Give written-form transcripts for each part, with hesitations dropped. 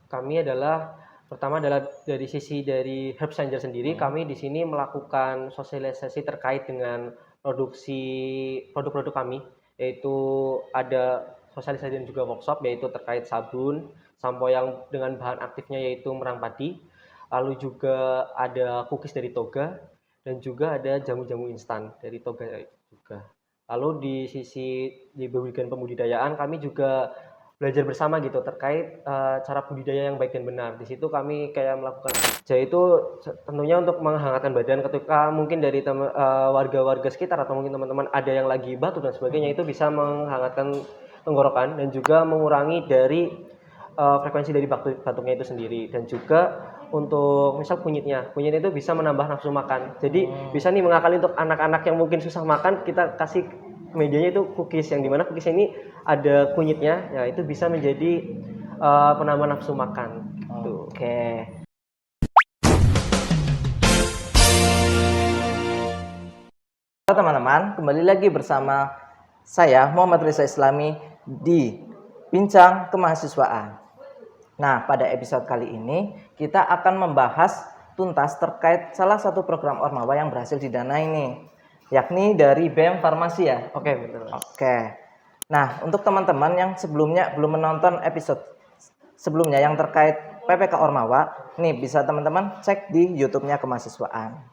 kami adalah pertama adalah dari sisi dari Herbs Changer sendiri, kami di sini melakukan sosialisasi terkait dengan produk-produk kami, yaitu ada sosialisasi dan juga workshop, yaitu terkait sabun, sampo yang dengan bahan aktifnya yaitu merang padi, lalu juga ada cookies dari Toga, dan juga ada jamu-jamu instan dari Toga juga. Lalu di bagian pembudidayaan kami juga belajar bersama gitu terkait cara budidaya yang baik dan benar. Di situ kami kayak melakukan yaitu tentunya untuk menghangatkan badan ketika mungkin dari warga-warga sekitar atau mungkin teman-teman ada yang lagi batuk dan sebagainya, itu bisa menghangatkan tenggorokan dan juga mengurangi dari frekuensi dari batuknya itu sendiri. Dan juga untuk misal kunyit itu bisa menambah nafsu makan. Jadi bisa nih mengakali untuk anak-anak yang mungkin susah makan, kita kasih medianya itu cookies, yang dimana cookies ini ada kunyitnya, ya itu bisa menjadi penambah nafsu makan. Oke. Halo teman-teman, kembali lagi bersama saya Muhammad Reza Islami di Bincang Kemahasiswaan. Nah, pada episode kali ini kita akan membahas tuntas terkait salah satu program Ormawa yang berhasil didanai nih, yakni dari BEM Farmasi ya. Oke, betul. Oke. Nah, untuk teman-teman yang sebelumnya belum menonton episode sebelumnya yang terkait PPK Ormawa, nih bisa teman-teman cek di YouTube-nya Kemahasiswaan.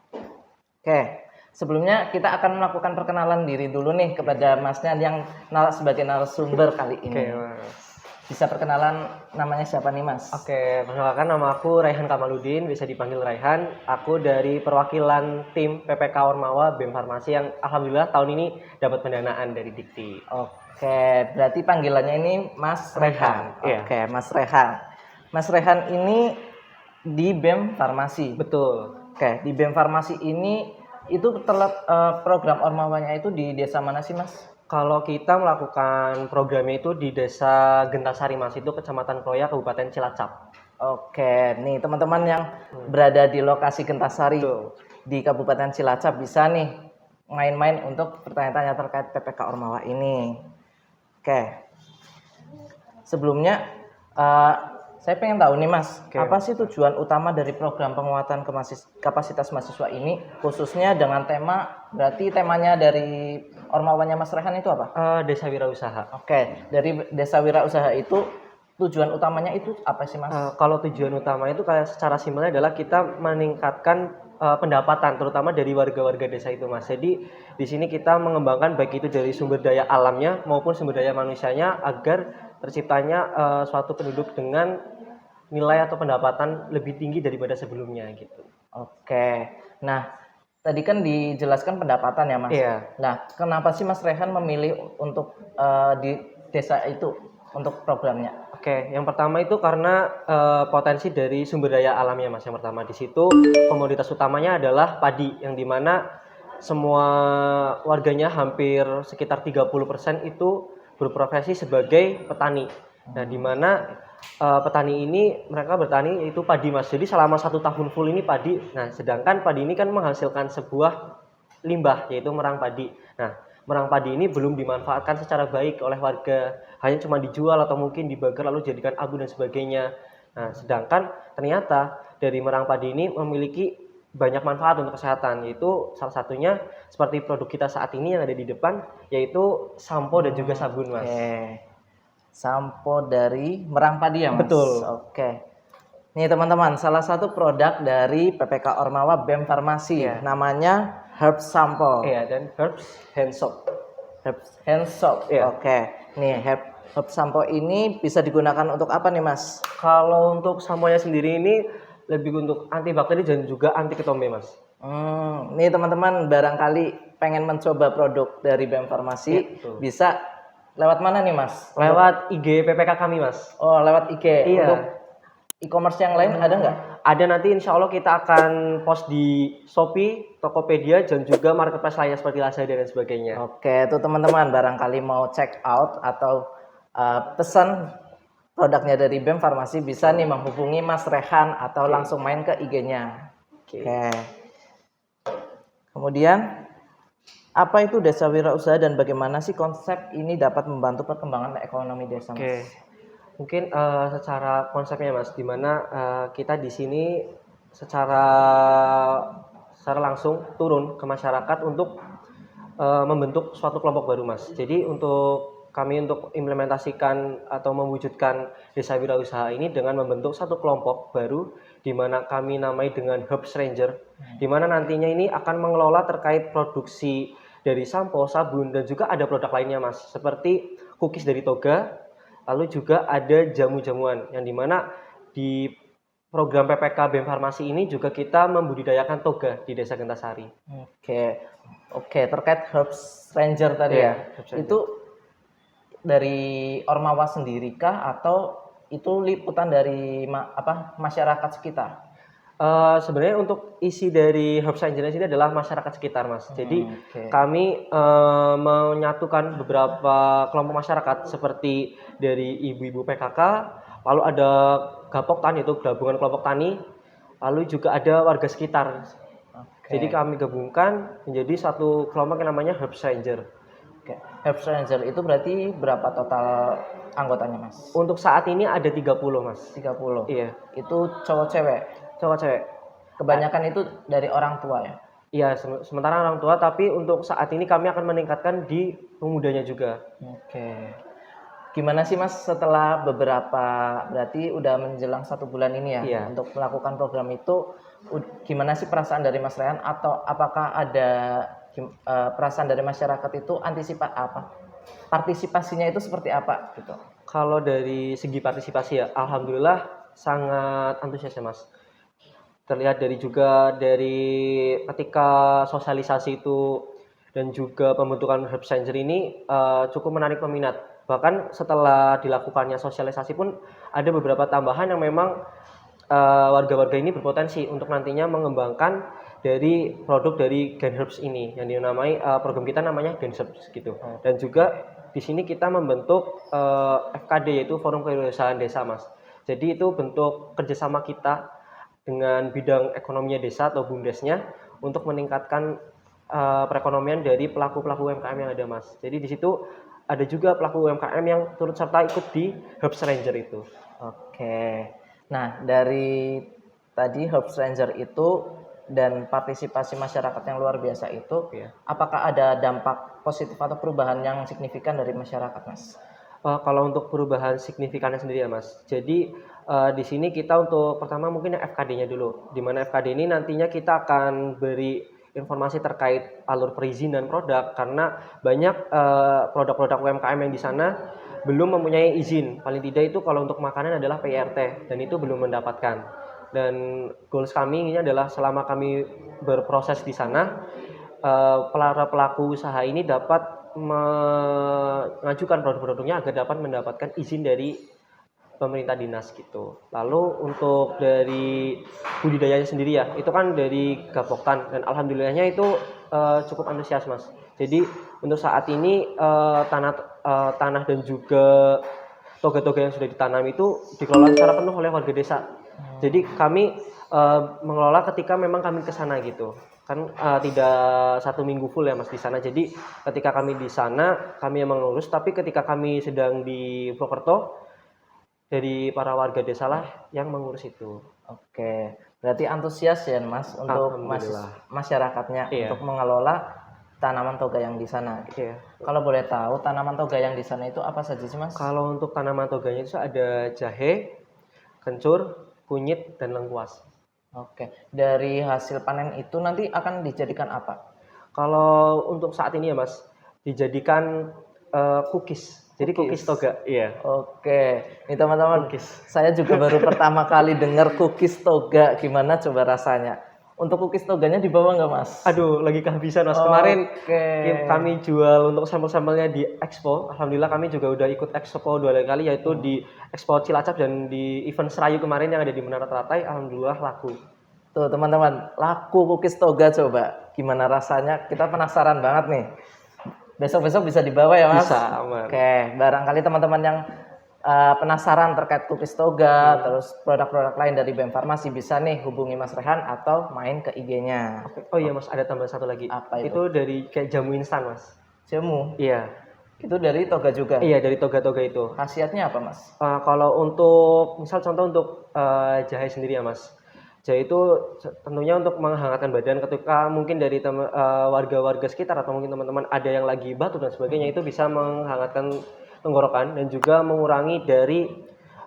Oke. Sebelumnya kita akan melakukan perkenalan diri dulu nih kepada Masnya yang sebagai narasumber kali ini. Oke, Mas. Bisa perkenalan namanya siapa nih, Mas? Oke, perkenalkan nama aku Raihan Kamaludin, bisa dipanggil Raihan. Aku dari perwakilan tim PPK Ormawa BEM Farmasi yang alhamdulillah tahun ini dapat pendanaan dari Dikti. Oke, berarti panggilannya ini Mas Rehan. Iya. Oke, Mas Rehan. Mas Rehan ini di BEM Farmasi. Betul. Oke, di BEM Farmasi ini itu program Ormawanya itu di desa mana sih, Mas? Kalau kita melakukan programnya itu di Desa Gentasari, Mas, itu Kecamatan Kroya, Kabupaten Cilacap. Oke, nih teman-teman yang berada di lokasi Gentasari di Kabupaten Cilacap bisa nih main-main untuk bertanya-tanya terkait PPK Ormawa ini. Oke, sebelumnya saya pengen tahu nih, Mas, apa sih tujuan utama dari program penguatan kapasitas mahasiswa ini, khususnya dengan tema, berarti temanya dari Ormawanya Mas Rehan itu apa? Desa Wirausaha. Oke, dari Desa Wirausaha itu tujuan utamanya itu apa sih, Mas? Kalau tujuan utama itu kayak secara simpelnya adalah kita meningkatkan pendapatan terutama dari warga-warga desa itu, Mas. Jadi di sini kita mengembangkan baik itu dari sumber daya alamnya maupun sumber daya manusianya agar terciptanya suatu penduduk dengan nilai atau pendapatan lebih tinggi daripada sebelumnya gitu. Oke. Nah, tadi kan dijelaskan pendapatan ya, Mas. Iya. Nah, kenapa sih Mas Rehan memilih untuk di desa itu untuk programnya? Oke, yang pertama itu karena potensi dari sumber daya alamnya, Mas. Yang pertama di situ komoditas utamanya adalah padi, yang dimana semua warganya hampir sekitar 30% itu berprofesi sebagai petani. Nah, dimana petani ini mereka bertani itu padi, Mas. Jadi selama 1 tahun full ini padi. Nah, sedangkan padi ini kan menghasilkan sebuah limbah yaitu merang padi. Nah, merang padi ini belum dimanfaatkan secara baik oleh warga, hanya cuma dijual atau mungkin dibakar lalu jadikan abu dan sebagainya. Nah, sedangkan ternyata dari merang padi ini memiliki banyak manfaat untuk kesehatan, yaitu salah satunya seperti produk kita saat ini yang ada di depan, yaitu sampo dan juga sabun, Mas. Sampo dari merang padi ya, Mas? Betul. Oke. Nih teman-teman, salah satu produk dari PPK Ormawa BEM Farmasi, namanya Herbs Sampo. Iya, dan Herbs Hand Soap. Herbs Hand Soap. Oke. Nih Herbs Sampo ini bisa digunakan untuk apa nih, Mas? Kalau untuk samponya sendiri ini lebih untuk antibakteri dan juga anti ketombe, Mas. Nih teman-teman, barangkali pengen mencoba produk dari BEM Farmasi, bisa lewat mana nih, Mas? Lewat IG PPK kami, Mas. Oh, lewat IG. Iya. Untuk e-commerce yang lain ada nggak? Ada, nanti insya Allah kita akan post di Shopee, Tokopedia, dan juga marketplace lainnya seperti Lazada dan sebagainya. Oke, itu teman-teman barangkali mau check out atau pesan produknya dari BEM Farmasi bisa nih menghubungi Mas Rehan atau langsung main ke IG-nya. Oke. Kemudian apa itu desa wirausaha dan bagaimana sih konsep ini dapat membantu perkembangan ekonomi desa, Mas? Oke. Mungkin secara konsepnya Mas, di mana kita di sini secara secara langsung turun ke masyarakat untuk membentuk suatu kelompok baru Mas. Jadi untuk kami untuk implementasikan atau mewujudkan desa wirausaha ini dengan membentuk satu kelompok baru di mana kami namai dengan Herbs Ranger, di mana nantinya ini akan mengelola terkait produksi dari sampo, sabun, dan juga ada produk lainnya Mas, seperti cookies dari toga, lalu juga ada jamu-jamuan yang dimana di program PPK BEM Farmasi ini juga kita membudidayakan toga di Desa Gentasari. Oke, oke, terkait Herbs Ranger tadi Iya, ya, Herbs Ranger. itu dari Ormawa sendiri kah atau itu liputan dari masyarakat sekitar? Sebenarnya untuk isi dari Herbs Ranger ini adalah masyarakat sekitar Mas. Jadi Oke. kami menyatukan beberapa kelompok masyarakat seperti dari ibu-ibu PKK, lalu ada Gapoktan yaitu gabungan kelompok tani, lalu juga ada warga sekitar. Oke. Jadi kami gabungkan menjadi satu kelompok yang namanya Herbs Ranger. Oke. Herbs Ranger itu berarti berapa total anggotanya, Mas? Untuk saat ini ada 30 Mas. 30. Iya, Itu cowok cewek. cowok cewek. Kebanyakan itu dari orang tua ya. Iya, sementara orang tua, tapi untuk saat ini kami akan meningkatkan di pemudanya juga. Oke. Gimana sih Mas setelah beberapa berarti udah menjelang 1 bulan ini ya Iya. untuk melakukan program itu gimana sih perasaan dari Mas Rehan atau apakah ada perasaan dari masyarakat itu partisipasinya itu seperti apa gitu? Kalau dari segi partisipasi ya, alhamdulillah sangat antusias ya Mas. Terlihat dari ketika sosialisasi itu dan juga pembentukan Herbs Ranger ini cukup menarik peminat. Bahkan setelah dilakukannya sosialisasi pun ada beberapa tambahan yang memang warga-warga ini berpotensi untuk nantinya mengembangkan dari produk dari Gen Herbs ini yang dinamai program kita namanya Gen Herbs gitu. Dan juga di sini kita membentuk FKD yaitu Forum Kewirausahaan Desa Mas. Jadi itu bentuk kerjasama kita dengan bidang ekonominya desa atau BUMDesnya untuk meningkatkan perekonomian dari pelaku-pelaku UMKM yang ada Mas. Jadi di situ ada juga pelaku UMKM yang turut serta ikut di Herbs Ranger itu. Oke. Nah, dari tadi Herbs Ranger itu dan partisipasi masyarakat yang luar biasa itu, Iya. apakah ada dampak positif atau perubahan yang signifikan dari masyarakat, Mas? Kalau untuk perubahan signifikannya sendiri ya Mas. Jadi di sini kita untuk pertama mungkin yang FKD-nya dulu. Di mana FKD ini nantinya kita akan beri informasi terkait alur perizinan produk karena banyak produk-produk UMKM yang di sana belum mempunyai izin. Paling tidak itu kalau untuk makanan adalah PRT dan itu belum mendapatkan. Dan goals kami ini adalah selama kami berproses di sana para pelaku usaha ini dapat mengajukan produk-produknya agar dapat mendapatkan izin dari pemerintah dinas gitu. Lalu untuk dari budidayanya sendiri ya, itu kan dari Gapoktan dan alhamdulillahnya itu cukup antusias Mas. Jadi untuk saat ini tanah dan juga toga-toga yang sudah ditanam itu dikelola secara penuh oleh warga desa. Jadi kami mengelola ketika memang kami ke sana gitu. Kan tidak 1 minggu full ya Mas di sana. Jadi ketika kami di sana kami yang mengurus, tapi ketika kami sedang di Purwokerto dari para warga desa lah yang mengurus itu. Oke. Berarti antusias ya, Mas, untuk Alhamdulillah. masyarakatnya Iya. untuk mengelola tanaman toga yang di sana. Iya. Kalau boleh tahu, tanaman toga yang di sana itu apa saja sih, Mas? Kalau untuk tanaman toganya itu ada jahe, kencur, kunyit, dan lengkuas. Oke. Dari hasil panen itu nanti akan dijadikan apa? Kalau untuk saat ini ya Mas, dijadikan cookies. Jadi cookies toga, iya. Oke, ini teman-teman, Cookies. saya juga baru pertama kali dengar cookies toga. Gimana coba rasanya? Untuk cookies toganya dibawa nggak, Mas? Aduh, lagi kehabisan Mas. Kemarin Oke. kami jual untuk sampel-sampelnya di Expo. Alhamdulillah kami juga udah ikut Expo 2 kali, yaitu di Expo Cilacap dan di event Serayu kemarin yang ada di Menara Teratai. Alhamdulillah laku. Tuh teman-teman, laku cookies toga coba. Gimana rasanya? Kita penasaran banget nih. Besok-besok bisa dibawa ya, Mas? Bisa, aman. Oke, barangkali teman-teman yang penasaran terkait cookies toga, terus produk-produk lain dari BEM Farmasi bisa nih hubungi Mas Rehan atau main ke IG-nya. Oh iya Mas, ada tambahan satu lagi. Apa itu? Itu dari kayak jamu instan Mas. Jamu. Iya. Itu dari toga juga. Iya, dari toga-toga itu. Khasiatnya apa, Mas? Kalau untuk misal contoh untuk jahe sendiri ya Mas. Jahe itu tentunya untuk menghangatkan badan ketika mungkin dari warga-warga sekitar atau mungkin teman-teman ada yang lagi batuk dan sebagainya, itu bisa menghangatkan tenggorokan dan juga mengurangi dari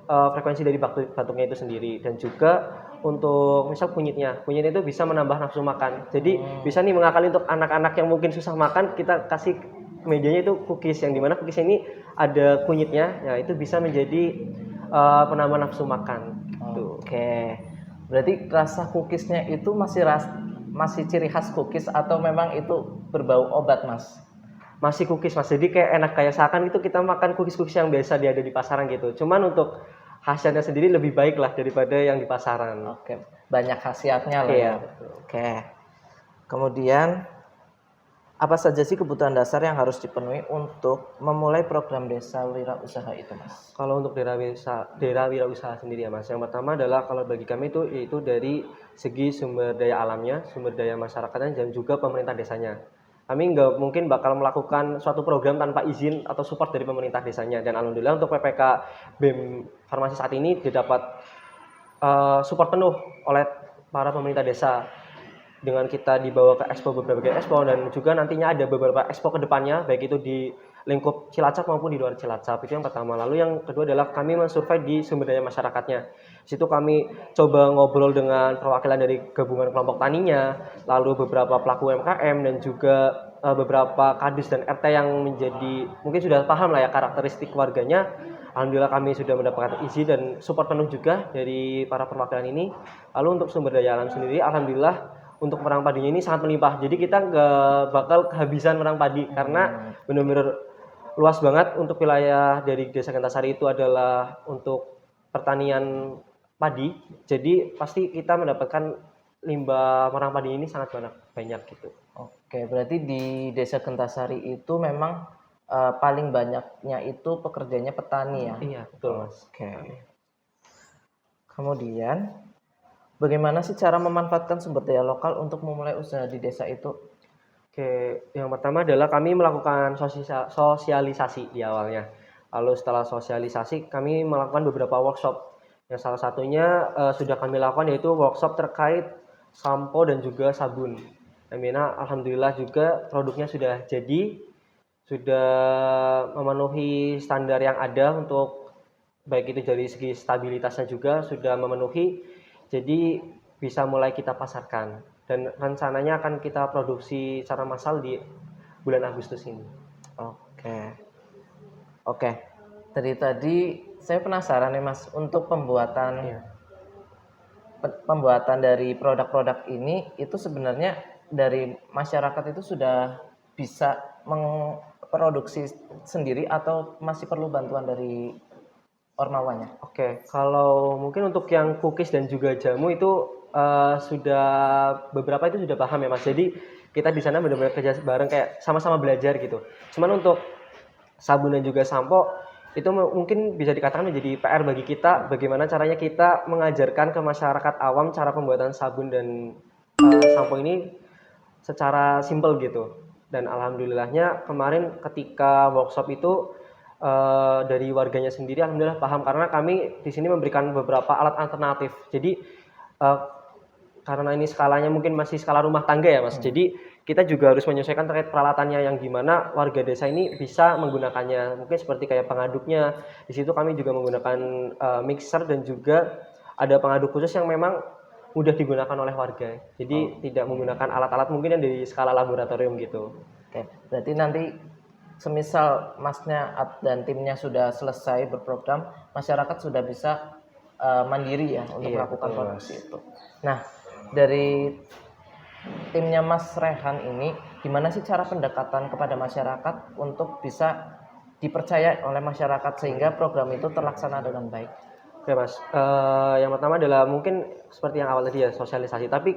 frekuensi dari batuknya itu sendiri. Dan juga untuk misal kunyit itu bisa menambah nafsu makan. Jadi bisa nih mengakali untuk anak-anak yang mungkin susah makan, kita kasih mejanya itu cookies, yang dimana cookies ini ada kunyitnya, ya itu bisa menjadi penambah nafsu makan. Gitu. Oke. Berarti rasa cookiesnya itu masih ciri khas cookies atau memang itu berbau obat, Mas? Masih cookies Mas, jadi kayak enak, kayak seakan itu kita makan cookies yang biasa dia ada di pasaran gitu. Cuman untuk khasiatnya sendiri lebih baik lah daripada yang di pasaran. Oke, banyak khasiatnya lah Iya, ya. Oke. Kemudian apa saja sih kebutuhan dasar yang harus dipenuhi untuk memulai program desa wirausaha itu, Mas? Kalau untuk daerah wirausaha sendiri ya Mas, yang pertama adalah kalau bagi kami itu yaitu dari segi sumber daya alamnya, sumber daya masyarakatnya, dan juga pemerintah desanya. Kami nggak mungkin bakal melakukan suatu program tanpa izin atau support dari pemerintah desanya. Dan alhamdulillah untuk PPK BEM Farmasi saat ini didapat support penuh oleh para pemerintah desa. Dengan kita dibawa ke beberapa expo, dan juga nantinya ada beberapa expo ke depannya, baik itu di lingkup Cilacap maupun di luar Cilacap. Itu yang pertama. Lalu yang kedua adalah kami mensurvey di sumber daya masyarakatnya. Di situ kami coba ngobrol dengan perwakilan dari gabungan kelompok taninya, lalu beberapa pelaku UMKM, dan juga beberapa kadis dan RT yang menjadi mungkin sudah paham lah ya karakteristik warganya. Alhamdulillah kami sudah mendapatkan izin dan support penuh juga dari para perwakilan ini. Lalu untuk sumber daya alam sendiri, alhamdulillah untuk merang padinya ini sangat melimpah. Jadi kita nggak bakal kehabisan merang padi karena benar-benar luas banget. Untuk wilayah dari Desa Kentasari itu adalah untuk pertanian padi. Jadi pasti kita mendapatkan limbah merang padi ini sangat banyak gitu. Oke, berarti di Desa Kentasari itu memang paling banyaknya itu pekerjanya petani ya? Iya, betul Mas. Oke. Kemudian bagaimana sih cara memanfaatkan sumber daya lokal untuk memulai usaha di desa itu? Oke, yang pertama adalah kami melakukan sosialisasi di awalnya. Lalu setelah sosialisasi, kami melakukan beberapa workshop. Yang salah satunya sudah kami lakukan, yaitu workshop terkait sampo dan juga sabun. Yang alhamdulillah juga produknya sudah jadi, sudah memenuhi standar yang ada untuk baik itu dari segi stabilitasnya juga sudah memenuhi. Jadi bisa mulai kita pasarkan, dan rencananya akan kita produksi secara massal di bulan Agustus ini. Oke. Dari tadi saya penasaran nih Mas, untuk pembuatan dari produk-produk ini itu sebenarnya dari masyarakat itu sudah bisa memproduksi sendiri atau masih perlu bantuan dari ormawanya? Oke, kalau mungkin untuk yang cookies dan juga jamu itu sudah beberapa itu sudah paham ya Mas. Jadi kita di sana benar-benar kerja bareng, kayak sama-sama belajar gitu. Cuman untuk sabun dan juga sampo itu mungkin bisa dikatakan menjadi PR bagi kita, bagaimana caranya kita mengajarkan ke masyarakat awam cara pembuatan sabun dan sampo ini secara simpel gitu. Dan alhamdulillahnya kemarin ketika workshop itu dari warganya sendiri alhamdulillah paham, karena kami di sini memberikan beberapa alat alternatif. Jadi karena ini skalanya mungkin masih skala rumah tangga ya Mas. Jadi kita juga harus menyesuaikan terkait peralatannya, yang dimana warga desa ini bisa menggunakannya. Mungkin seperti kayak pengaduknya. Di situ kami juga menggunakan mixer, dan juga ada pengaduk khusus yang memang mudah digunakan oleh warga. Jadi tidak menggunakan alat-alat mungkin yang dari skala laboratorium gitu. Oke, berarti nanti semisal Masnya dan timnya sudah selesai berprogram, masyarakat sudah bisa mandiri ya untuk melakukan produksi itu. Nah, dari timnya Mas Rehan ini, gimana sih cara pendekatan kepada masyarakat untuk bisa dipercaya oleh masyarakat sehingga program itu terlaksana dengan baik? Oke Mas, yang pertama adalah mungkin seperti yang awal tadi ya, sosialisasi. Tapi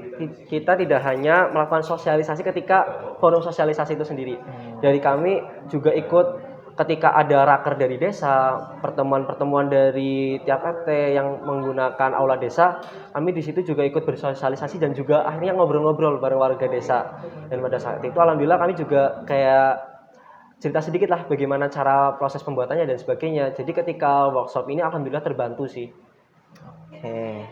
kita tidak hanya melakukan sosialisasi ketika forum sosialisasi itu sendiri. Dari kami juga ikut ketika ada raker dari desa, pertemuan-pertemuan dari tiap RT yang menggunakan aula desa, kami di situ juga ikut bersosialisasi dan juga akhirnya ngobrol-ngobrol bareng warga desa. Dan pada saat itu alhamdulillah kami juga kayak cerita sedikit lah bagaimana cara proses pembuatannya dan sebagainya. Jadi ketika workshop ini alhamdulillah terbantu sih. Oke.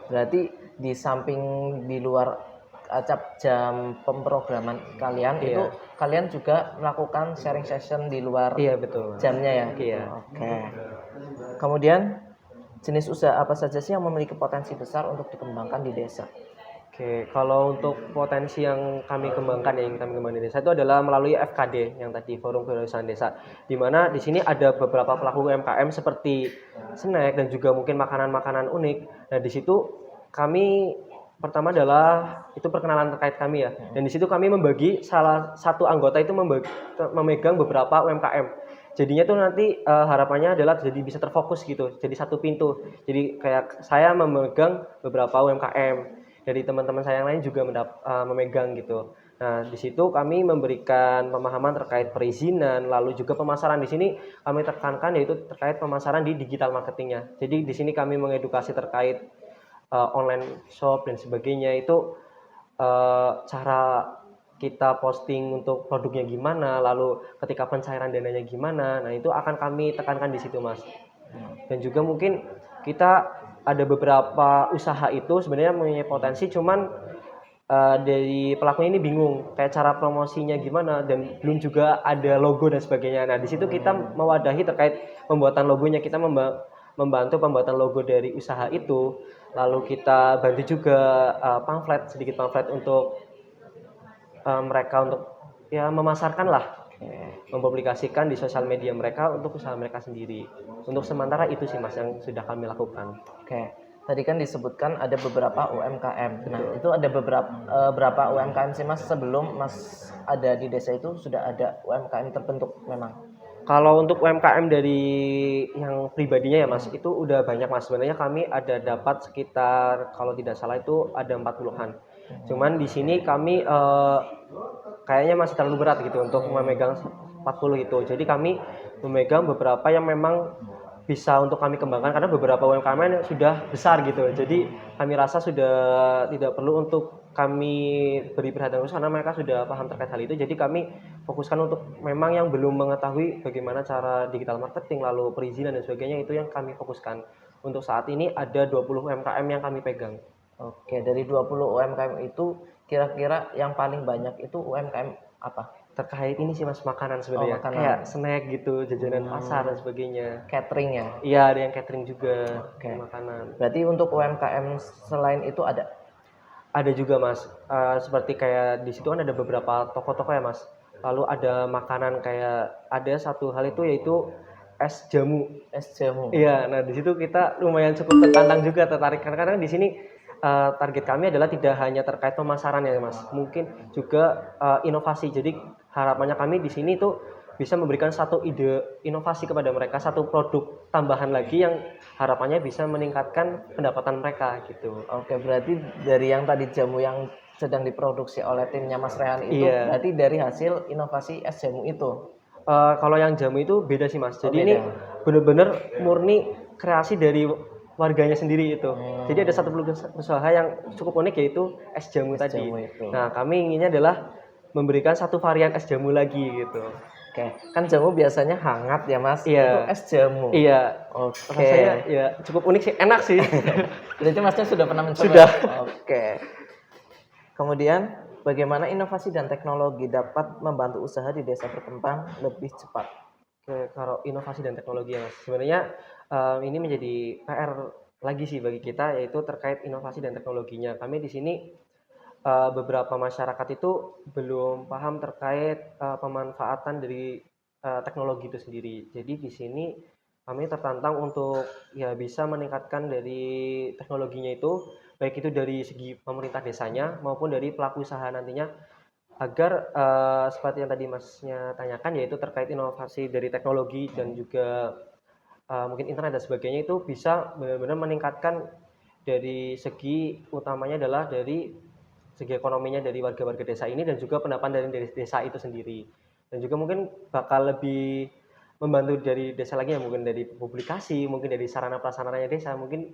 Berarti di samping di luar acap jam pemrograman kalian itu Iya. kalian juga melakukan sharing session di luar Iya betul. jamnya ya. Iya. Oke. Kemudian jenis usaha apa saja sih yang memiliki potensi besar untuk dikembangkan di desa? Oke, kalau untuk potensi yang kami kembangkan yang kami kembangkan di desa itu adalah melalui FKD yang tadi Forum Kewirausahaan Desa, di mana di sini ada beberapa pelaku UMKM seperti snack dan juga mungkin makanan-makanan unik. Nah, di situ kami pertama adalah itu perkenalan terkait kami ya, dan di situ kami membagi salah satu anggota itu memegang beberapa UMKM. Jadinya tuh nanti harapannya adalah jadi bisa terfokus gitu, jadi satu pintu. Jadi kayak saya memegang beberapa UMKM, dari teman-teman saya yang lain juga memegang gitu. Nah, di situ kami memberikan pemahaman terkait perizinan, lalu juga pemasaran. Di sini kami tekankan yaitu terkait pemasaran di digital marketingnya. Jadi di sini kami mengedukasi terkait online shop dan sebagainya, itu cara kita posting untuk produknya gimana, lalu ketika pencairan dananya gimana. Nah, itu akan kami tekankan di situ, Mas. Dan juga mungkin kita ada beberapa usaha itu sebenarnya mempunyai potensi, cuman dari pelakunya ini bingung kayak cara promosinya gimana dan belum juga ada logo dan sebagainya. Nah, di situ kita mewadahi terkait pembuatan logonya, kita membantu pembuatan logo dari usaha itu. Lalu kita bantu juga sedikit pamflet untuk mereka untuk ya memasarkan lah, mempublikasikan di sosial media mereka untuk usaha mereka sendiri. Untuk sementara itu sih Mas yang sudah kami lakukan. Oke. Tadi kan disebutkan ada beberapa UMKM. Nah, itu ada berapa UMKM sih Mas sebelum Mas ada di desa itu sudah ada UMKM terbentuk memang? Kalau untuk UMKM dari yang pribadinya ya Mas, itu udah banyak Mas. Sebenarnya kami ada dapat sekitar kalau tidak salah itu ada 40-an. Cuman di sini kami kayaknya masih terlalu berat gitu untuk memegang 40 itu. Jadi kami memegang beberapa yang memang bisa untuk kami kembangkan karena beberapa UMKM sudah besar gitu. Jadi kami rasa sudah tidak perlu untuk kami beri perhatian khusus karena mereka sudah paham terkait hal itu. Jadi kami fokuskan untuk memang yang belum mengetahui bagaimana cara digital marketing, lalu perizinan dan sebagainya, itu yang kami fokuskan. Untuk saat ini ada 20 UMKM yang kami pegang. Oke, dari 20 UMKM itu kira-kira yang paling banyak itu UMKM apa? Terkait ini sih Mas, makanan sebenarnya. Makanan. Kayak snack gitu, jajanan pasar dan sebagainya. Catering ya? Iya, ada yang catering juga, Oke. makanan. Berarti untuk UMKM selain itu ada? Ada juga Mas, seperti kayak di situ kan ada beberapa toko-toko ya Mas. Lalu ada makanan kayak ada satu hal itu yaitu es jamu. Es jamu. Iya, nah di situ kita lumayan cukup tertantang juga, tertarik karena di sini target kami adalah tidak hanya terkait pemasaran ya Mas, mungkin juga inovasi. Jadi harapannya kami di sini tuh bisa memberikan satu ide inovasi kepada mereka, satu produk tambahan lagi yang harapannya bisa meningkatkan pendapatan mereka gitu. Oke, berarti dari yang tadi jamu yang sedang diproduksi oleh timnya Mas Rehan itu Iya. berarti dari hasil inovasi es jamu itu. Kalau yang jamu itu beda sih Mas. Jadi beda. ini benar-benar murni kreasi dari warganya sendiri itu. Jadi ada satu usaha yang cukup unik yaitu es jamu tadi. jamu itu. Nah, kami inginnya adalah memberikan satu varian es jamu lagi gitu. Oke, kan jamu biasanya hangat ya Mas. Iya. Itu es jamu. Iya. Oke. Rasanya ya cukup unik sih, enak sih. Berarti Masnya sudah pernah mencoba? Sudah. Oke. Kemudian bagaimana inovasi dan teknologi dapat membantu usaha di desa berkembang lebih cepat? Oke, kalau inovasi dan teknologi ya Mas. Sebenarnya ini menjadi PR lagi sih bagi kita, yaitu terkait inovasi dan teknologinya. Kami di sini beberapa masyarakat itu belum paham terkait pemanfaatan dari teknologi itu sendiri. Jadi di sini kami tertantang untuk ya bisa meningkatkan dari teknologinya itu, baik itu dari segi pemerintah desanya maupun dari pelaku usaha nantinya, agar seperti yang tadi Masnya tanyakan, yaitu terkait inovasi dari teknologi dan juga mungkin internet dan sebagainya, itu bisa benar-benar meningkatkan dari segi utamanya adalah dari segi ekonominya dari warga-warga desa ini dan juga pendapatan dari desa itu sendiri. Dan juga mungkin bakal lebih membantu dari desa lagi ya, mungkin dari publikasi, mungkin dari sarana prasarananya desa, mungkin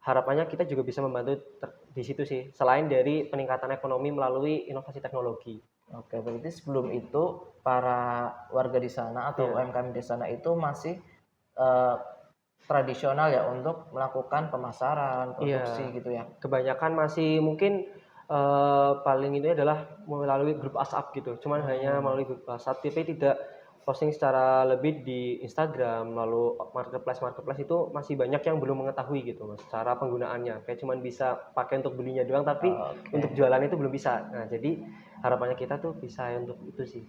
harapannya kita juga bisa membantu di situ sih, selain dari peningkatan ekonomi melalui inovasi teknologi. Oke, berarti sebelum itu para warga di sana atau Iya, UMKM di sana itu masih eh, tradisional ya untuk melakukan pemasaran, produksi iya. gitu ya. Kebanyakan masih mungkin paling itu adalah melalui grup WhatsApp gitu. Cuman hanya Hmm, melalui grup WhatsApp, tapi tidak posting secara lebih di Instagram, lalu marketplace itu masih banyak yang belum mengetahui gitu Mas, cara penggunaannya. Kayak cuman bisa pakai untuk belinya doang, tapi oke. untuk jualan itu belum bisa. Nah, jadi harapannya kita tuh bisa untuk itu sih.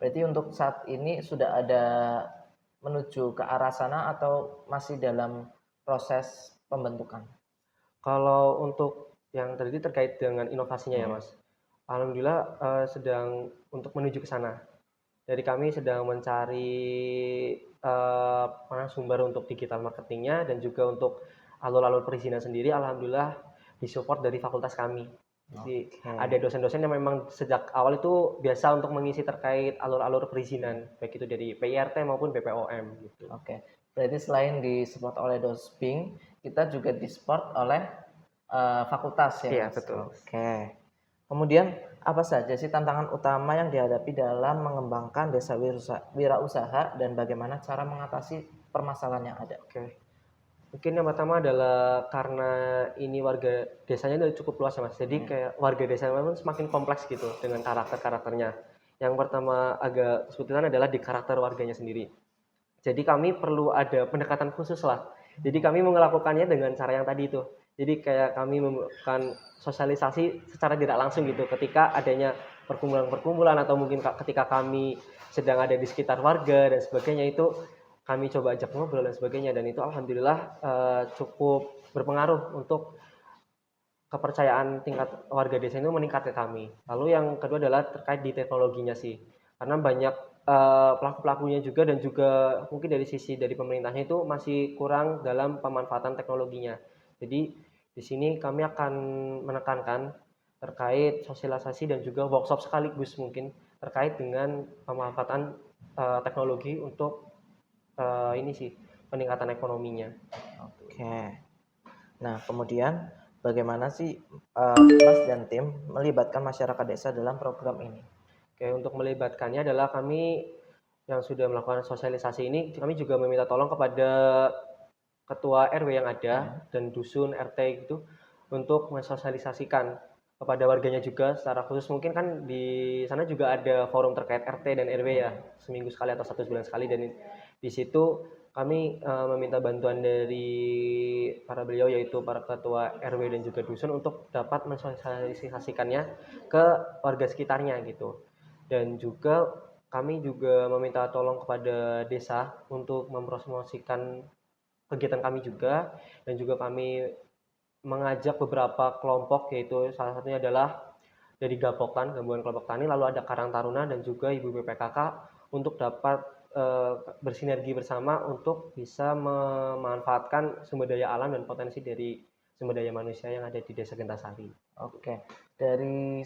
Berarti untuk saat ini sudah ada menuju ke arah sana atau masih dalam proses pembentukan? Kalau untuk yang tadi terkait dengan inovasinya ya Hmm. Mas, alhamdulillah sedang untuk menuju ke sana. Jadi kami sedang mencari mana sumber untuk digital marketingnya dan juga untuk alur-alur perizinan sendiri, alhamdulillah disupport dari fakultas kami. Jadi ada Oke. dosen-dosen yang memang sejak awal itu biasa untuk mengisi terkait alur-alur perizinan, baik itu dari PIRT maupun BPOM gitu. Oke, berarti selain disupport oleh Dosping, kita juga disupport oleh fakultas ya, Iya Mas. betul. Oke. Kemudian apa saja sih tantangan utama yang dihadapi dalam mengembangkan desa wirausaha dan bagaimana cara mengatasi permasalahan yang ada? Oke. Mungkin yang pertama adalah karena ini warga desanya udah cukup luas ya Mas. Jadi Hmm. kayak warga desa memang semakin kompleks gitu dengan karakter-karakternya. Yang pertama agak kesulitan adalah di karakter warganya sendiri. Jadi kami perlu ada pendekatan khusus lah. Jadi kami melakukannya dengan cara yang tadi itu. Jadi kayak kami melakukan sosialisasi secara tidak langsung gitu ketika adanya perkumpulan-perkumpulan atau mungkin ketika kami sedang ada di sekitar warga dan sebagainya itu kami coba ajak ngobrol dan sebagainya dan itu alhamdulillah cukup berpengaruh untuk kepercayaan tingkat warga desa itu meningkat ke kami. Lalu yang kedua adalah terkait di teknologinya sih. Karena banyak pelaku-pelakunya juga dan juga mungkin dari sisi dari pemerintahnya itu masih kurang dalam pemanfaatan teknologinya. Jadi di sini kami akan menekankan terkait sosialisasi dan juga workshop sekaligus mungkin terkait dengan pemanfaatan teknologi untuk ini sih peningkatan ekonominya. Oke. Nah, kemudian bagaimana sih Mas dan tim melibatkan masyarakat desa dalam program ini? Oke, untuk melibatkannya adalah kami yang sudah melakukan sosialisasi ini, kami juga meminta tolong kepada ketua RW yang ada Hmm. dan dusun RT gitu untuk mensosialisasikan kepada warganya juga secara khusus. Mungkin kan di sana juga ada forum terkait RT dan RW ya, Hmm. seminggu sekali atau 1 bulan sekali dan di situ kami meminta bantuan dari para beliau yaitu para ketua RW dan juga dusun untuk dapat mensosialisasikannya ke warga sekitarnya gitu. Dan juga kami juga meminta tolong kepada desa untuk mempromosikan kegiatan kami juga dan juga kami mengajak beberapa kelompok yaitu salah satunya adalah dari Gapoktan, Gabungan Kelompok Tani, lalu ada Karang Taruna dan juga Ibu BPKK untuk dapat bersinergi bersama untuk bisa memanfaatkan sumber daya alam dan potensi dari sumber daya manusia yang ada di Desa Gentasari. Oke, dari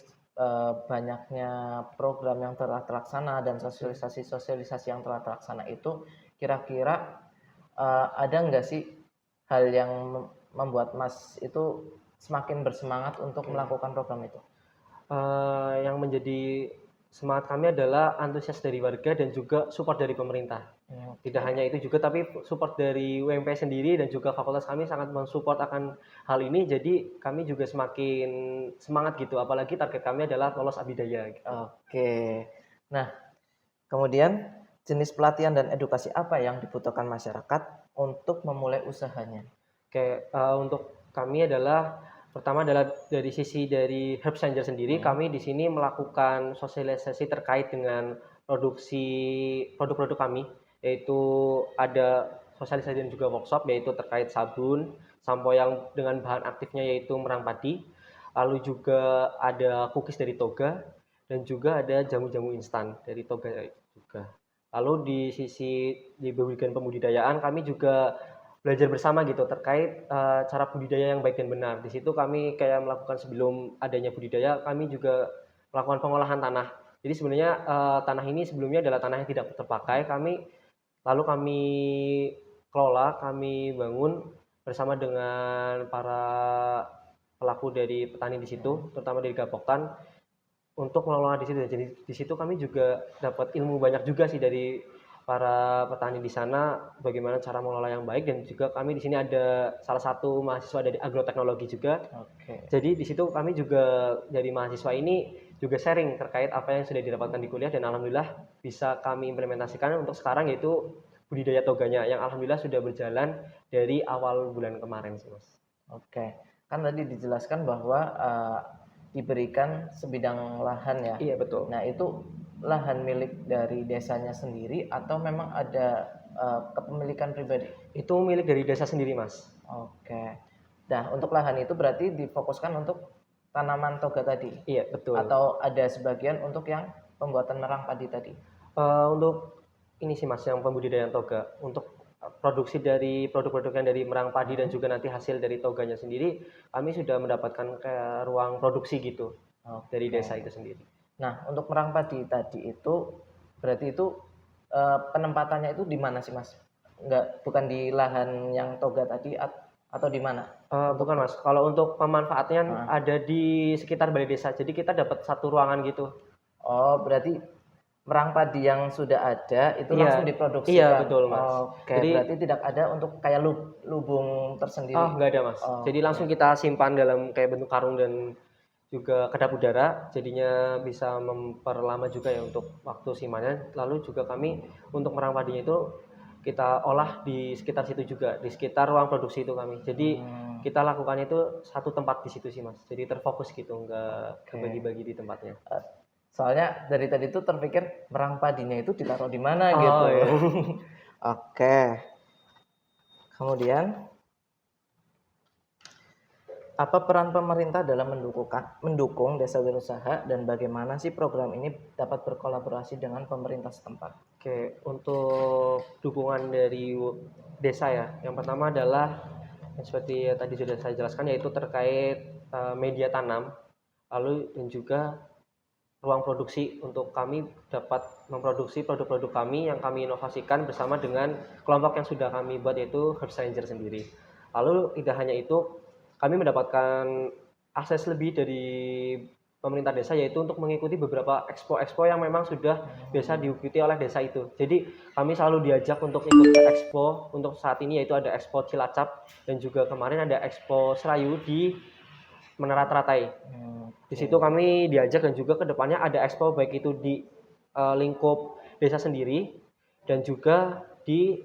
banyaknya program yang telah terlaksana dan sosialisasi-sosialisasi yang telah terlaksana itu, kira-kira ada nggak sih hal yang membuat Mas itu semakin bersemangat untuk Oke. melakukan program itu? Yang menjadi semangat kami adalah antusias dari warga dan juga support dari pemerintah. Tidak Oke, hanya itu juga, tapi support dari UMP sendiri dan juga fakultas kami sangat mensupport akan hal ini. Jadi kami juga semakin semangat gitu. Apalagi target kami adalah lolos abidaya gitu. oke. Nah, kemudian jenis pelatihan dan edukasi apa yang dibutuhkan masyarakat untuk memulai usahanya? Oke, untuk kami adalah pertama adalah dari sisi dari Herb Sanger sendiri, Hmm. kami di sini melakukan sosialisasi terkait dengan produksi produk-produk kami, yaitu ada sosialisasi dan juga workshop, yaitu terkait sabun, sampo yang dengan bahan aktifnya yaitu merang padi, lalu juga ada cookies dari Toga, dan juga ada jamu-jamu instan dari Toga juga. Lalu di sisi di bagian pembudidayaan kami juga belajar bersama gitu terkait cara budidaya yang baik dan benar. Di situ kami kayak melakukan sebelum adanya budidaya, kami juga melakukan pengolahan tanah. Jadi sebenarnya tanah ini sebelumnya adalah tanah yang tidak terpakai. Lalu kami kelola, kami bangun bersama dengan para pelaku dari petani di situ, terutama dari Gapoktan. untuk mengelola di situ. Jadi di situ kami juga dapat ilmu banyak juga sih dari para petani di sana, bagaimana cara mengelola yang baik, dan juga kami di sini ada salah satu mahasiswa dari agroteknologi juga. Oke. Jadi di situ kami juga dari mahasiswa ini juga sharing terkait apa yang sudah didapatkan di kuliah, dan alhamdulillah bisa kami implementasikan untuk sekarang, yaitu budidaya toganya yang alhamdulillah sudah berjalan dari awal bulan kemarin sih Mas. Oke, kan tadi dijelaskan bahwa diberikan sebidang lahan ya. Iya betul. Nah, itu lahan milik dari desanya sendiri atau memang ada kepemilikan pribadi? Itu milik dari desa sendiri Mas. Oke. Nah, untuk lahan itu berarti difokuskan untuk tanaman toga tadi Iya betul. atau ada sebagian untuk yang pembuatan merang padi tadi? Untuk ini sih Mas, yang pembudidayaan toga. Untuk produksi dari produk-produk yang dari merang padi dan juga nanti hasil dari toganya sendiri, kami sudah mendapatkan kayak ruang produksi gitu dari Oke. desa itu sendiri. Nah, untuk merang padi tadi itu berarti itu penempatannya itu di mana sih, Mas? Enggak, bukan di lahan yang toga tadi atau di mana? Bukan Mas, kalau untuk pemanfaatnya Nah, ada di sekitar balai desa. Jadi kita dapat satu ruangan gitu. oh, berarti merang padi yang sudah ada itu Iya, langsung iya diproduksikan. betul Mas. Oke, Jadi berarti tidak ada untuk kayak lubung tersendiri. nggak ada Mas. Jadi langsung Oke. kita simpan dalam kayak bentuk karung dan juga kedap udara, jadinya bisa memperlama juga ya untuk waktu simannya. Lalu juga kami untuk merang padinya itu kita olah di sekitar situ juga, di sekitar ruang produksi itu kami. Jadi Hmm, kita lakukan itu satu tempat di situ sih Mas. Jadi terfokus gitu, nggak oke. kebagi-bagi di tempatnya. Eh, Soalnya dari tadi itu terpikir merang padinya itu ditaruh di mana Oh gitu. ya. Oke. Kemudian apa peran pemerintah dalam mendukung desa wirausaha dan bagaimana sih program ini dapat berkolaborasi dengan pemerintah setempat? Oke, untuk dukungan dari desa ya. Yang pertama adalah yang seperti tadi sudah saya jelaskan, yaitu terkait media tanam, lalu dan juga ruang produksi untuk kami dapat memproduksi produk-produk kami yang kami inovasikan bersama dengan kelompok yang sudah kami buat, yaitu Herbs Ranger sendiri. Lalu tidak hanya itu, kami mendapatkan akses lebih dari pemerintah desa, yaitu untuk mengikuti beberapa expo-expo yang memang sudah biasa diikuti oleh desa itu. Jadi kami selalu diajak untuk ikut ke expo. Untuk saat ini yaitu ada Expo Cilacap, dan juga kemarin ada Expo Serayu di Menara Teratai. Di situ kami diajak, dan juga kedepannya ada expo baik itu di lingkup desa sendiri dan juga di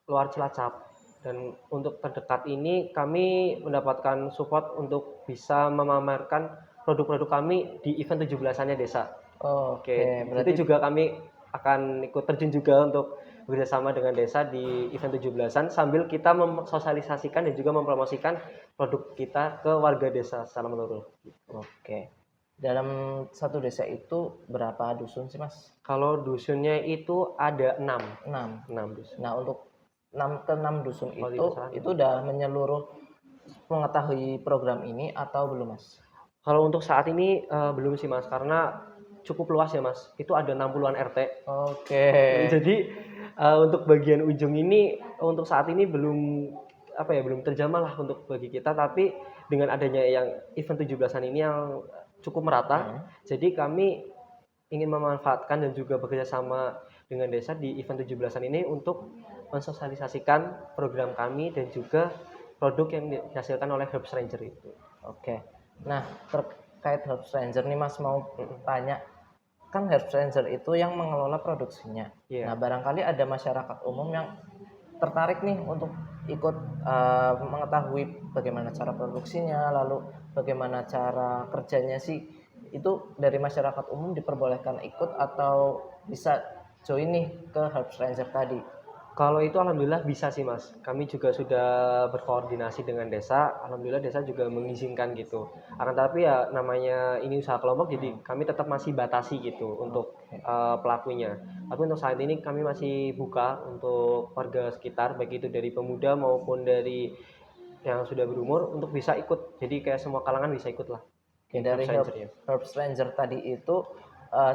luar Cilacap. Dan untuk terdekat ini kami mendapatkan support untuk bisa memamerkan produk-produk kami di event 17-annya desa. Oke, Oke, berarti itu juga kami akan ikut terjun juga untuk bekerjasama dengan desa di event 17-an, sambil kita mensosialisasikan dan juga mempromosikan produk kita ke warga desa secara menyeluruh. oke. Dalam satu desa itu berapa dusun sih, Mas? Kalau dusunnya itu ada 6, 6. 6 dusun. Nah, untuk 6 dusun Kalau tidak salah. itu udah menyeluruh mengetahui program ini atau belum, Mas? Kalau untuk saat ini belum sih Mas, karena cukup luas ya Mas. Itu ada 60-an RT. Oke. Jadi untuk bagian ujung ini untuk saat ini belum belum terjamah lah untuk bagi kita, tapi dengan adanya yang event 17-an ini yang cukup merata, jadi kami ingin memanfaatkan dan juga bekerja sama dengan desa di event 17-an ini untuk mensosialisasikan program kami dan juga produk yang dihasilkan oleh Herbs Ranger itu. Oke. Nah, terkait Herbs Ranger nih Mas mau tanya, kan Herbs Ranger itu yang mengelola produksinya. Iya. Nah, barangkali ada masyarakat umum yang tertarik nih untuk ikut mengetahui bagaimana cara produksinya, lalu bagaimana cara kerjanya sih. Itu dari masyarakat umum diperbolehkan ikut atau bisa join nih ke Herbs Ranger tadi. Kalau itu alhamdulillah bisa sih Mas. Kami juga sudah berkoordinasi dengan desa. Alhamdulillah desa juga mengizinkan gitu. Akan tapi ya namanya ini usaha kelompok, jadi kami tetap masih batasi gitu untuk pelakunya. Tapi untuk saat ini kami masih buka untuk warga sekitar, baik itu dari pemuda maupun dari yang sudah berumur, untuk bisa ikut. Jadi kayak semua kalangan bisa ikut lah. Oke, dari Herbs Ranger tadi itu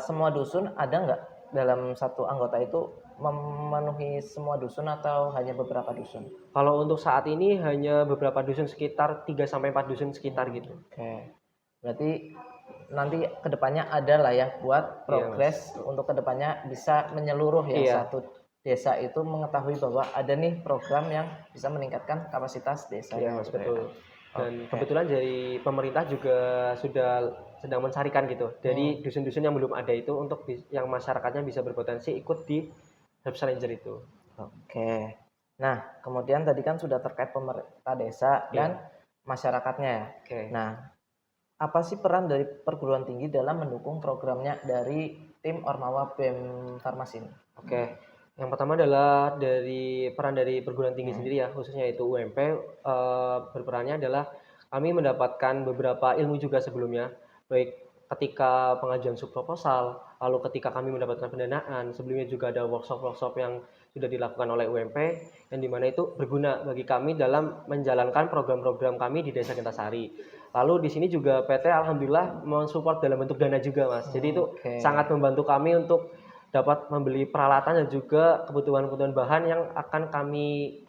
semua dusun ada nggak dalam satu anggota itu memenuhi semua dusun atau hanya beberapa dusun? Kalau untuk saat ini hanya beberapa dusun, sekitar 3 sampai 4 dusun sekitar gitu. Oke. Berarti nanti kedepannya ada lah ya buat progres untuk kedepannya bisa menyeluruh ya, Iya. satu desa itu mengetahui bahwa ada nih program yang bisa meningkatkan kapasitas desanya. Iya Mas, gitu ya. betul. Dan Oke. kebetulan dari pemerintah juga sudah sedang mencarikan gitu dari dusun-dusun yang belum ada itu untuk yang masyarakatnya bisa berpotensi ikut di Help Challenger itu. Oke. Nah, kemudian tadi kan sudah terkait pemerintah desa dan masyarakatnya ya. Oke. Nah, apa sih peran dari perguruan tinggi dalam mendukung programnya dari tim Ormawa BEM Farmasi ini? Oke. Yang pertama adalah dari peran dari perguruan tinggi sendiri ya, khususnya itu UMP, berperannya adalah kami mendapatkan beberapa ilmu juga sebelumnya, baik ketika pengajuan subproposal, lalu ketika kami mendapatkan pendanaan, sebelumnya juga ada workshop-workshop yang sudah dilakukan oleh UMP, yang dimana itu berguna bagi kami dalam menjalankan program-program kami di Desa Gentasari. Lalu di sini juga PT alhamdulillah mensupport dalam bentuk dana juga Mas. Jadi itu sangat membantu kami untuk dapat membeli peralatan dan juga kebutuhan-kebutuhan bahan yang akan kami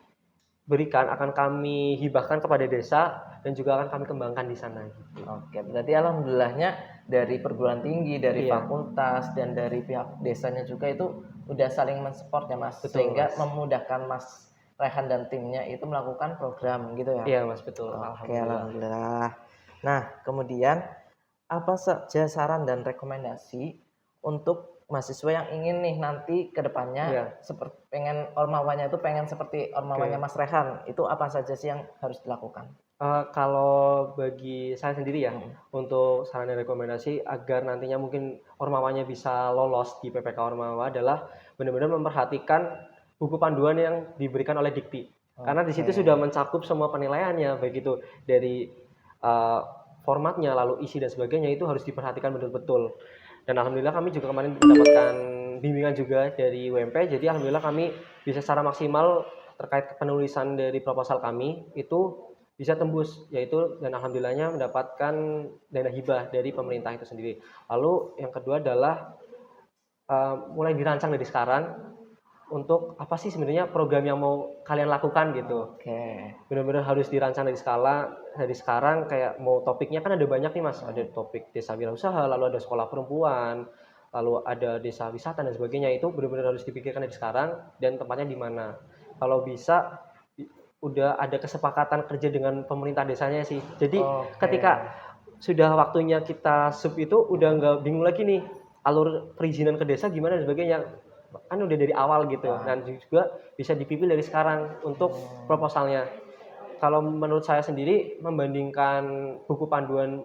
berikan, akan kami hibahkan kepada desa dan juga akan kami kembangkan di sana. Oke, berarti alhamdulillahnya dari perguruan tinggi, dari fakultas dan dari pihak desanya juga itu udah saling mensupport ya Mas, sehingga memudahkan Mas Rehan dan timnya itu melakukan program gitu ya. Iya Mas, betul. Oke, alhamdulillah. Nah, kemudian apa saja saran dan rekomendasi untuk mahasiswa yang ingin nih nanti ke depannya seperti pengen ormawanya itu pengen seperti ormawanya Mas Rehan, itu apa saja sih yang harus dilakukan? Kalau bagi saya sendiri ya, untuk saran dan rekomendasi agar nantinya mungkin ormawanya bisa lolos di PPK Ormawa adalah benar-benar memperhatikan buku panduan yang diberikan oleh Dikti. Karena di situ sudah mencakup semua penilaiannya, baik itu dari formatnya, lalu isi dan sebagainya itu harus diperhatikan betul-betul. Dan alhamdulillah kami juga kemarin mendapatkan bimbingan juga dari UMP, jadi alhamdulillah kami bisa secara maksimal terkait penulisan dari proposal kami itu bisa tembus, yaitu dan alhamdulillahnya mendapatkan dana hibah dari pemerintah itu sendiri. Lalu yang kedua adalah mulai dirancang dari sekarang untuk apa sih sebenarnya program yang mau kalian lakukan gitu. Benar-benar harus dirancang dari sekarang, kayak mau topiknya kan ada banyak nih Mas, ada topik desa wirausaha, lalu ada sekolah perempuan, lalu ada desa wisata dan sebagainya. Itu benar-benar harus dipikirkan dari sekarang dan tempatnya di mana. Kalau bisa udah ada kesepakatan kerja dengan pemerintah desanya sih. Jadi ketika sudah waktunya kita sub itu udah nggak bingung lagi nih alur perizinan ke desa gimana dan sebagainya, kan udah dari awal gitu. Dan juga bisa dipilih dari sekarang untuk proposalnya. Kalau menurut saya sendiri membandingkan buku panduan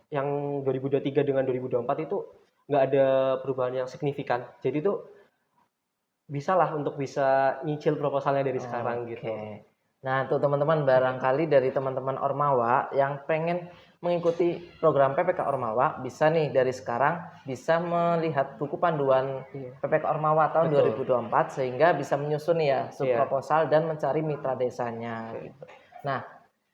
yang 2023 dengan 2024 itu nggak ada perubahan yang signifikan. Jadi itu bisalah untuk bisa nyicil proposalnya dari sekarang gitu. Nah, tuh teman-teman, barangkali dari teman-teman Ormawa yang pengen mengikuti program PPK Ormawa bisa nih dari sekarang bisa melihat buku panduan PPK Ormawa tahun 2024 sehingga bisa menyusun ya subproposal dan mencari mitra desanya gitu. Nah,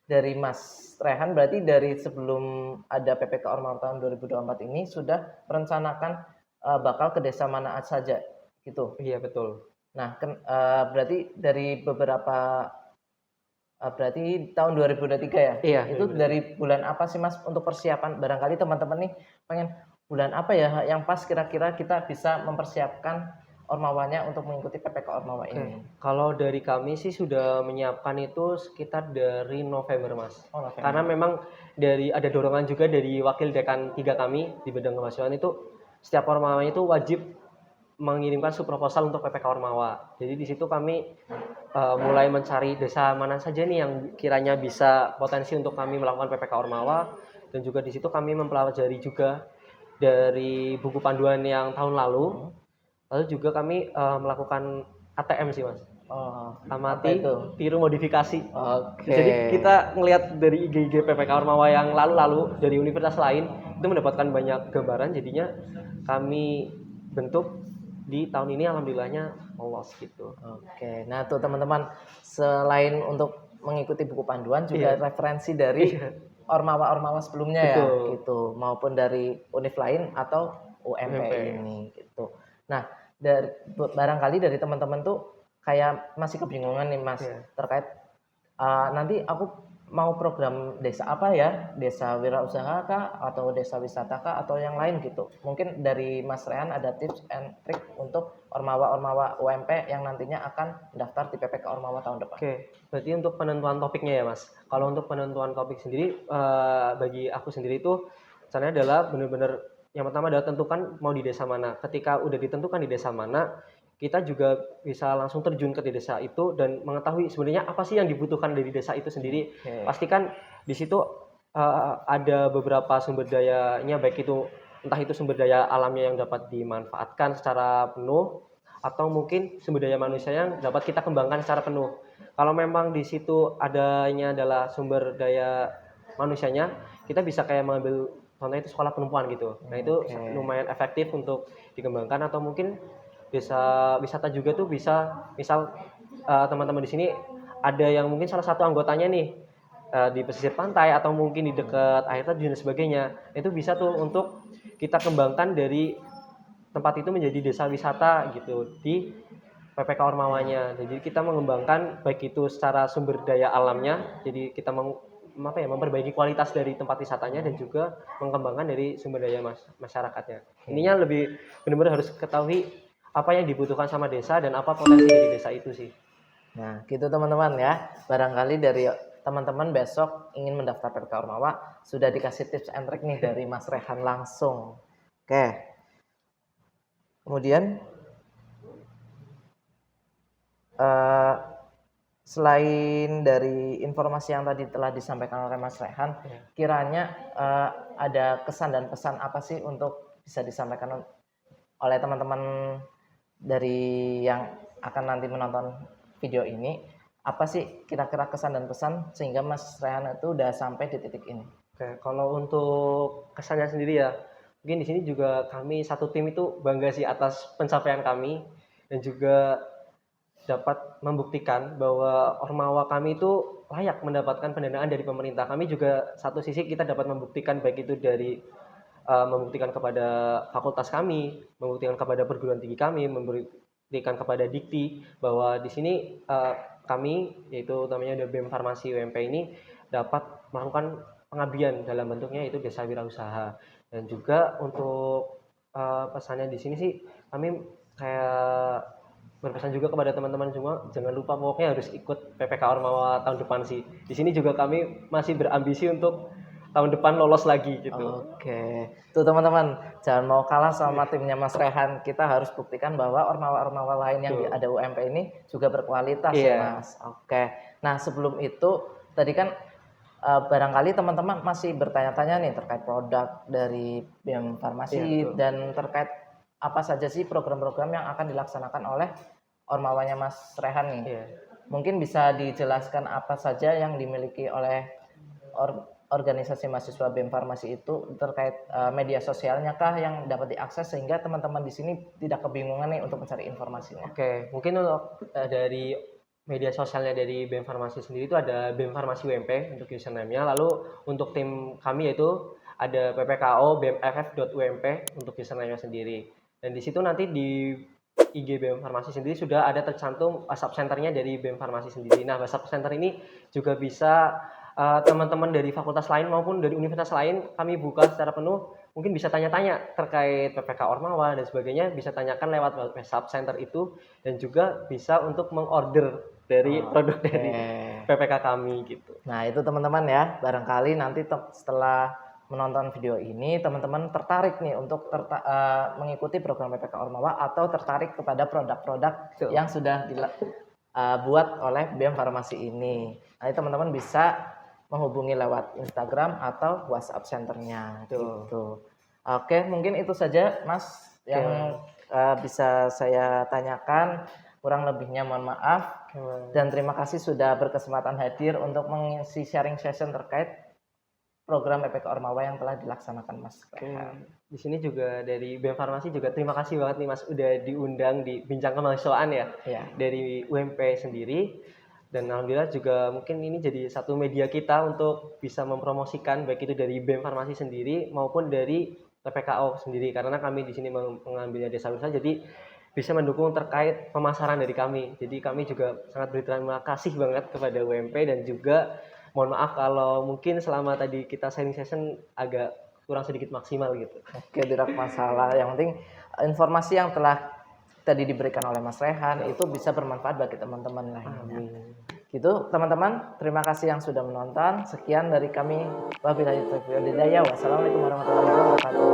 dari Mas Rehan berarti dari sebelum ada PPK Ormawa tahun 2024 ini sudah merencanakan bakal ke desa mana saja gitu. Iya, betul. Nah, berarti dari beberapa berarti tahun 2023 ya? Iya. Itu dari bulan apa sih Mas untuk persiapan? Barangkali teman-teman nih pengen bulan apa ya yang pas kira-kira kita bisa mempersiapkan ormawanya untuk mengikuti PPK Ormawa ini? Kalau dari kami sih sudah menyiapkan itu sekitar dari November Mas. November. Karena memang ada dorongan juga dari wakil dekan 3 kami di bidang kemahasiswaan itu setiap ormawanya itu wajib mengirimkan subproposal untuk PPK Ormawa. Jadi di situ kami mulai mencari desa mana saja nih yang kiranya bisa potensi untuk kami melakukan PPK Ormawa, dan juga di situ kami mempelajari juga dari buku panduan yang tahun lalu. Lalu juga kami melakukan ATM sih Mas. Amati, tiru, modifikasi. Jadi kita ngelihat dari IG PPK Ormawa yang lalu-lalu dari universitas lain itu mendapatkan banyak gambaran, jadinya kami bentuk di tahun ini alhamdulillahnya lolos gitu. Nah tuh teman-teman, selain untuk mengikuti buku panduan juga referensi dari ormawa-ormawa sebelumnya ya gitu, maupun dari univ lain atau UMP ini gitu. Nah, barangkali dari teman-teman tuh kayak masih kebingungan nih Mas terkait nanti aku mau program desa apa ya? Desa wirausaha kah atau desa wisata kah atau yang lain gitu. Mungkin dari Mas Rehan ada tips and trik untuk ormawa-ormawa UMP yang nantinya akan mendaftar di PPK Ormawa tahun depan. Oke, berarti untuk penentuan topiknya ya Mas. Kalau untuk penentuan topik sendiri, bagi aku sendiri itu caranya adalah benar-benar yang pertama adalah tentukan mau di desa mana. Ketika udah ditentukan di desa mana, kita juga bisa langsung terjun ke desa itu dan mengetahui sebenarnya apa sih yang dibutuhkan dari desa itu sendiri. Oke. Pastikan di situ ada beberapa sumber dayanya, baik itu entah itu sumber daya alamnya yang dapat dimanfaatkan secara penuh atau mungkin sumber daya manusia yang dapat kita kembangkan secara penuh. Kalau memang di situ adanya adalah sumber daya manusianya, kita bisa kayak mengambil contohnya itu sekolah perempuan gitu. Nah itu Oke. lumayan efektif untuk dikembangkan, atau mungkin desa wisata juga tuh bisa, misal teman-teman di sini ada yang mungkin salah satu anggotanya nih di pesisir pantai atau mungkin di dekat air terjun dan sebagainya. Itu bisa tuh untuk kita kembangkan dari tempat itu menjadi desa wisata gitu di PPK Ormawanya. Jadi kita mengembangkan baik itu secara sumber daya alamnya, jadi kita memperbaiki kualitas dari tempat wisatanya dan juga mengembangkan dari sumber daya masyarakatnya. Ininya lebih benar-benar harus ketahui apa yang dibutuhkan sama desa dan apa potensi dari desa itu sih. Nah, gitu teman-teman ya. Barangkali dari teman-teman besok ingin mendaftar PPK Ormawa sudah dikasih tips and trick nih dari Mas Rehan langsung. Oke. Kemudian selain dari informasi yang tadi telah disampaikan oleh Mas Rehan, kiranya ada kesan dan pesan apa sih untuk bisa disampaikan oleh teman-teman dari yang akan nanti menonton video ini? Apa sih kira-kira kesan dan pesan sehingga Mas Rehan itu udah sampai di titik ini? Oke, kalau untuk kesannya sendiri ya, mungkin di sini juga kami satu tim itu bangga sih atas pencapaian kami dan juga dapat membuktikan bahwa Ormawa kami itu layak mendapatkan pendanaan dari pemerintah. Kami juga satu sisi kita dapat membuktikan baik itu dari membuktikan kepada fakultas kami, membuktikan kepada perguruan tinggi kami, membuktikan kepada Dikti bahwa di sini kami, yaitu utamanya dari BEM Farmasi UMP ini dapat melakukan pengabdian dalam bentuknya itu desa wirausaha. Dan juga untuk pesannya di sini sih kami kayak berpesan juga kepada teman-teman semua, jangan lupa pokoknya harus ikut PPK Ormawa tahun depan sih. Di sini juga kami masih berambisi untuk tahun depan lolos lagi gitu. Oke, tuh teman-teman, jangan mau kalah sama timnya Mas Rehan. Kita harus buktikan bahwa ormawa-ormawa lain yang ada UMP ini juga berkualitas ya Mas. Oke, nah sebelum itu tadi kan barangkali teman-teman masih bertanya-tanya nih terkait produk dari BEM Farmasi dan terkait apa saja sih program-program yang akan dilaksanakan oleh ormawanya Mas Rehan nih. Mungkin bisa dijelaskan apa saja yang dimiliki oleh organisasi mahasiswa BEM Farmasi itu terkait media sosialnya kah yang dapat diakses sehingga teman-teman di sini tidak kebingungan nih untuk mencari informasinya. Oke, mungkin untuk dari media sosialnya dari BEM Farmasi sendiri itu ada BEM Farmasi UMP untuk username-nya. Lalu untuk tim kami yaitu ada ppko bemff.ump untuk username-nya sendiri. Dan di situ nanti di IG BEM Farmasi sendiri sudah ada tercantum WhatsApp center-nya dari BEM Farmasi sendiri. Nah, WhatsApp center ini juga bisa teman-teman dari fakultas lain maupun dari universitas lain kami buka secara penuh. Mungkin bisa tanya-tanya terkait PPK Ormawa dan sebagainya, bisa tanyakan lewat WhatsApp center itu, dan juga bisa untuk mengorder dari produk dari PPK kami gitu. Nah itu teman-teman ya, barangkali nanti setelah menonton video ini teman-teman tertarik nih untuk mengikuti program PPK Ormawa atau tertarik kepada produk-produk yang sudah dibuat oleh BEM Farmasi ini. Nanti teman-teman bisa menghubungi lewat Instagram atau WhatsApp centernya gitu. Oke, mungkin itu saja Mas yang bisa saya tanyakan. Kurang lebihnya mohon maaf. Dan terima kasih sudah berkesempatan hadir untuk mengisi sharing session terkait program PPK Ormawa yang telah dilaksanakan Mas. Di sini juga dari BEM Farmasi juga terima kasih banget nih Mas udah diundang di Bincang Kemahasiswaan ya. Dari UMP sendiri. Dan alhamdulillah juga mungkin ini jadi satu media kita untuk bisa mempromosikan baik itu dari BEM Farmasi sendiri maupun dari PPKO sendiri, karena kami di sini mengambilnya desa wisata, jadi bisa mendukung terkait pemasaran dari kami. Jadi kami juga sangat berterima kasih banget kepada UMP dan juga Mohon maaf kalau mungkin selama tadi kita sharing session agak kurang sedikit maksimal gitu. Oke, tidak masalah. Yang penting informasi yang telah tadi diberikan oleh Mas Rehan itu bisa bermanfaat bagi teman-teman lainnya. Amin. Gitu, teman-teman. Terima kasih yang sudah menonton. Sekian dari kami. Wabillahi taufiq wal hidayah. Wassalamualaikum warahmatullahi wabarakatuh.